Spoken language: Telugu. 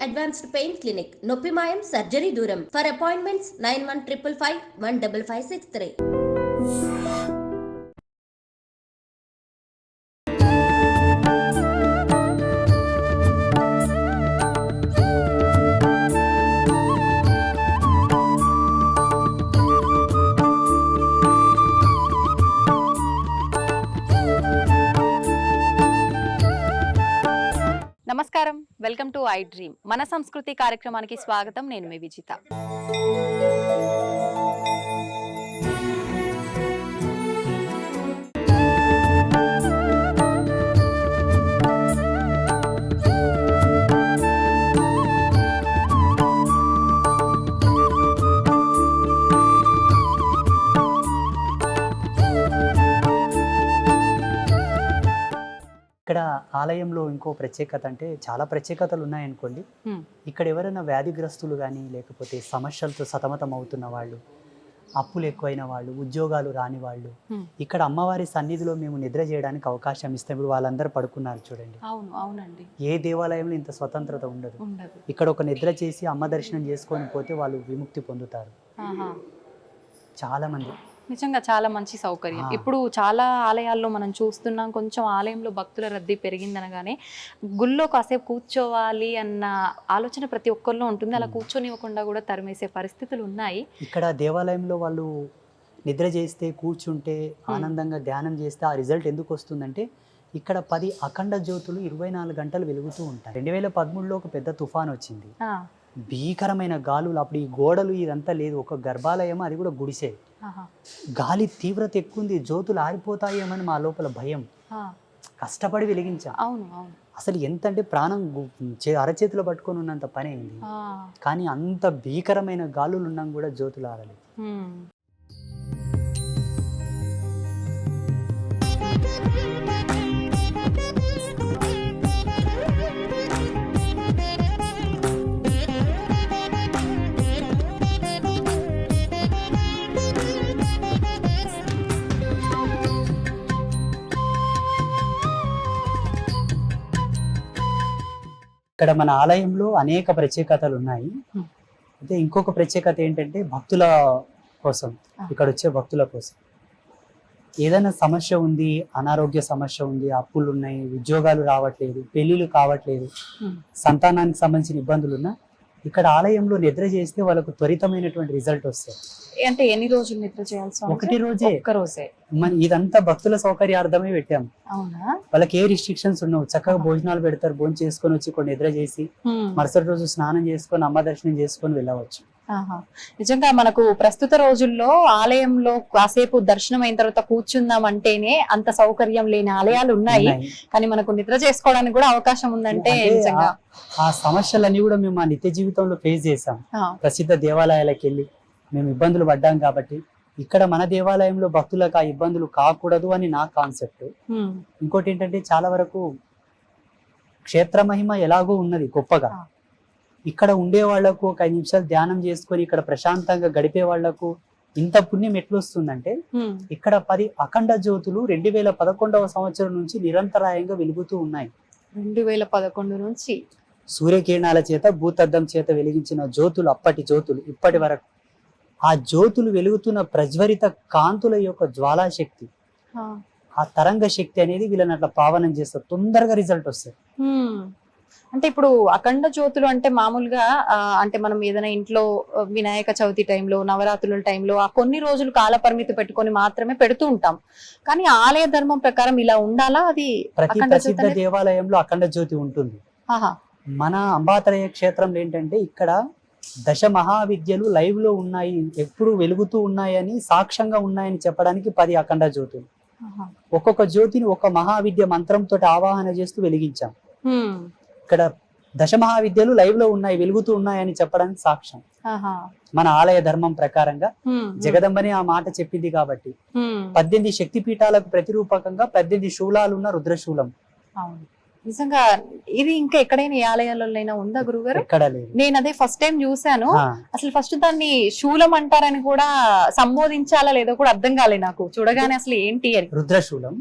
Advanced pain clinic. నొప్పి మాయం, సర్జరీ దూరం. For appointments 9155515563. నమస్కారం, వెల్కమ్ టు ఐ డ్రీమ్. మన సంస్కృతి కార్యక్రమానికి స్వాగతం. నేను మీ విజిత. ఇక్కడ ఆలయంలో ఇంకో ప్రత్యేకత అంటే చాలా ప్రత్యేకతలు ఉన్నాయనుకోండి. ఇక్కడ ఎవరైనా వ్యాధిగ్రస్తులు కానీ లేకపోతే సమస్యలతో సతమతం అవుతున్న వాళ్ళు, అప్పులు ఎక్కువైన వాళ్ళు, ఉద్యోగాలు రాని వాళ్ళు ఇక్కడ అమ్మవారి సన్నిధిలో మేము నిద్ర చేయడానికి అవకాశం ఇస్తాం. ఇప్పుడు వాళ్ళందరూ పడుకున్నారు చూడండి. అవునండి. ఏ దేవాలయంలో ఇంత స్వతంత్రత ఉండదు. ఇక్కడ ఒక నిద్ర చేసి అమ్మ దర్శనం చేసుకొని పోతే వాళ్ళు విముక్తి పొందుతారు. చాలా మంది నిజంగా చాలా మంచి సౌకర్యం. ఇప్పుడు చాలా ఆలయాల్లో మనం చూస్తున్నాం, కొంచెం ఆలయంలో భక్తుల రద్దీ పెరిగిందనగానే గుళ్ళో కాసేపు కూర్చోవాలి అన్న ఆలోచన ప్రతి ఒక్కరిలో ఉంటుంది. అలా కూర్చొనివ్వకుండా కూడా తరిమేసే పరిస్థితులు ఉన్నాయి. ఇక్కడ దేవాలయంలో వాళ్ళు నిద్ర చేస్తే, కూర్చుంటే, ఆనందంగా ధ్యానం చేస్తే ఆ రిజల్ట్ ఎందుకు వస్తుందంటే ఇక్కడ 10 అఖండ జ్యోతులు 24 గంటలు వెలుగుతూ ఉంటాయి. 2013లో ఒక పెద్ద తుఫాన్ వచ్చింది. భీకరమైన గాలులు. అప్పుడు ఈ గోడలు ఇదంతా లేదు, ఒక గర్భాలయం, అది కూడా గుడిసే. గాలి తీవ్రత ఎక్కువ ఉంది, జ్యోతులు ఆరిపోతాయేమని మా లోపల భయం. కష్టపడి వెలిగించాం. అసలు ఎంత అంటే ప్రాణం అరచేతిలో పట్టుకొని ఉన్నంత పని అయింది. కానీ అంత భీకరమైన గాలులు ఉన్నాం కూడా జ్యోతులు ఆరలేదు. ఇక్కడ మన ఆలయంలో అనేక ప్రత్యేకతలు ఉన్నాయి. అయితే ఇంకొక ప్రత్యేకత ఏంటంటే భక్తుల కోసం, ఇక్కడ వచ్చే భక్తుల కోసం ఏదైనా సమస్య ఉంది, అనారోగ్య సమస్య ఉంది, అప్పులు ఉన్నాయి, ఉద్యోగాలు రావట్లేదు, పెళ్లిళ్ళు కావట్లేదు, సంతానానికి సంబంధించిన ఇబ్బందులు ఉన్నా ఇక్కడ ఆలయంలో నిద్ర చేస్తే వాళ్ళకు త్వరితమైనటువంటి రిజల్ట్ వస్తాయి. అంటే ఎన్ని రోజులు నిద్ర చేయాల్సి? ఒకటి రోజే. ఒక్కరోజే. ఇదంతా భక్తుల సౌకర్యార్థమే పెట్టాము. అవునా? వాళ్ళకి ఏ రిస్ట్రిక్షన్స్ ఉండవు. చక్కగా భోజనాలు పెడతారు, భోజనం చేసుకొని వచ్చి కొన్ని నిద్ర చేసి మరుసటి రోజు స్నానం చేసుకొని అమ్మ దర్శనం చేసుకొని వెళ్ళవచ్చు. నిజంగా మనకు ప్రస్తుత రోజుల్లో ఆలయంలో కాసేపు దర్శనం అయిన తర్వాత కూర్చుందాం అంటేనే అంత సౌకర్యం లేని ఆలయాలు ఉన్నాయి. కానీ మనకు నిద్ర చేసుకోవడానికి కూడా అవకాశం ఉందంటే నిజంగా ఆ సమస్యలన్నీ కూడా మేము మా నిత్య జీవితంలో ఫేస్ చేసాం. ప్రసిద్ధ దేవాలయాలకు వెళ్ళి మేము ఇబ్బందులు పడ్డాం కాబట్టి ఇక్కడ మన దేవాలయంలో భక్తులకు ఆ ఇబ్బందులు కాకూడదు అని నా కాన్సెప్ట్. ఇంకోటి ఏంటంటే చాలా వరకు క్షేత్ర మహిమ ఎలాగో ఉన్నది గొప్పగా. ఇక్కడ ఉండే వాళ్లకు ఒక 5 నిమిషాలు ధ్యానం చేసుకొని ఇక్కడ ప్రశాంతంగా గడిపే వాళ్లకు ఇంత పుణ్యం ఎట్లా వస్తుందంటే ఇక్కడ 10 అఖండ జ్యోతులు 2011వ సంవత్సరం నుంచి నిరంతరాయంగా వెలుగుతూ ఉన్నాయి. 2011 నుంచి సూర్యకిరణాల చేత, భూతద్దం చేత వెలిగించిన జ్యోతులు, అప్పటి జ్యోతులు ఇప్పటి వరకు ఆ జ్యోతులు వెలుగుతున్న ప్రజ్వరిత కాంతుల యొక్క జ్వాలాశక్తి, ఆ తరంగ శక్తి అనేది వీళ్ళని అట్లా పావనం చేస్తారు. తొందరగా రిజల్ట్ వస్తుంది. అంటే ఇప్పుడు అఖండ జ్యోతులు అంటే మామూలుగా అంటే మనం ఏదైనా ఇంట్లో వినాయక చవితి టైంలో, నవరాత్రుల టైంలో ఆ కొన్ని రోజులు కాల పరిమితి పెట్టుకొని మాత్రమే పెడుతూ ఉంటాం. కానీ ఆలయ ధర్మం ప్రకారం ఇలా ఉండాలా? అది ప్రతి ప్రసిద్ధ దేవాలయంలో అఖండ జ్యోతి ఉంటుంది. మన అంబాతరయ క్షేత్రంలో ఏంటంటే ఇక్కడ 10 మహావిద్యలు లైవ్ లో ఉన్నాయి, ఎప్పుడు వెలుగుతూ ఉన్నాయని, సాక్ష్యంగా ఉన్నాయని చెప్పడానికి 10 అఖండ జ్యోతులు. ఒక్కొక్క జ్యోతిని ఒక మహావిద్య మంత్రంతో ఆవాహన చేస్తూ వెలిగించాం. ఇక్కడ 10 మహావిద్యలు లైవ్ లో ఉన్నాయి, వెలుగుతూ ఉన్నాయని చెప్పడానికి సాక్ష్యం. మన ఆలయ ధర్మం ప్రకారంగా జగదంబని ఆ మాట చెప్పింది కాబట్టి 18 శక్తి పీఠాలకు ప్రతిరూపకంగా 18 శూలాలు ఉన్న రుద్రశూలం. నిజంగా ఇది ఇంకా ఎక్కడైనా ఏ ఆలయాలలో ఉందా గురుగారు? ఎక్కడ లేదు. నేను అదే ఫస్ట్ టైం చూసాను. అసలు ఫస్ట్ దాన్ని శూలం అంటారని కూడా సంబోధించాలా లేదో కూడా అర్థం కాలే నాకు చూడగానే. అసలు ఏంటి అని రుద్రశూలం